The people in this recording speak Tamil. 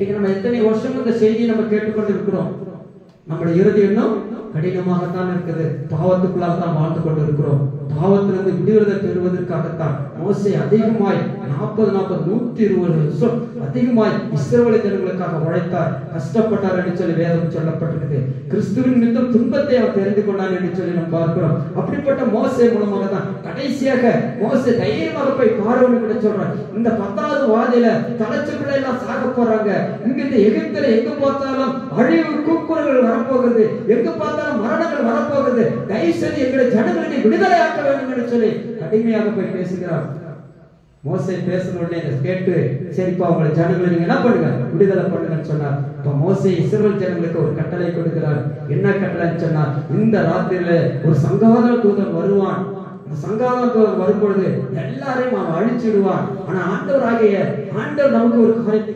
இன்னைக்கு நம்ம எத்தனை வருஷம் இந்த செய்தியை நம்ம கேட்டுக்கொண்டு இருக்கிறோம். நம்முடைய இறுதி இன்னும் கடினமாகத்தான் இருக்குது. பாவத்துக்குள்ளாக தான் வாழ்ந்து கொண்டு இருக்கிறோம். பாவத்திலிருந்து விடுதலை பெறுவதற்காகத்தான் மோசே அதிகமாய் 120 வருஷம் அதிகமாய் இஸ்ரவேல் ஜனங்களுக்காக உழைத்தார், கஷ்டப்பட்டார் என்று சொல்லி வேதம் சொல்லப்பட்டிருக்கிறது. கிறிஸ்துவின் நிமித்தம் துன்பத்தை அவர் தெரிந்து கொண்டார் என்று சொல்லி நாம் பார்க்கிறோம். அப்படிப்பட்ட மோசே மூலமாக தான் கடைசியாக மோசே தைரியமாக போய் பார்வோனுக்கு சொல்றார், இந்த 10வது வாதியில தலைச்ச பிள்ளை எல்லாம் சாக போறாங்க, இங்க இந்த எகிப்தில எங்க பார்த்தாலும் அழிவு கூக்குரல்கள் வரப்போகுது, எங்க பார்த்தாலும் மரணங்கள் வரப்போகுது, தயவு செய்து எங்களுடைய ஜனங்களை விடுதலை ஆக்க வேண்டும் என்று சொல்லி கடுமையாக போய் பேசுகிறார். மோசே பேசின உடனே கேட்டு, சரிப்பா உங்களை ஜனங்களை நீங்க என்ன பண்ணுங்க, விடுதலை பண்ணுங்கன்னு சொன்னார். இப்ப மோசே இஸ்ரவேல் ஜனங்களுக்கு ஒரு கட்டளை கொடுக்கிறார். என்ன கட்டளைன்னு சொன்னார், இந்த ராத்திரியில ஒரு சங்கார தூதன் வருவான். சங்கார தூதன் வரும்பொழுது எல்லாரையும் அவன் அழிச்சிடுவான். ஆனா ஆண்டவர் நமக்கு ஒரு காரியத்தை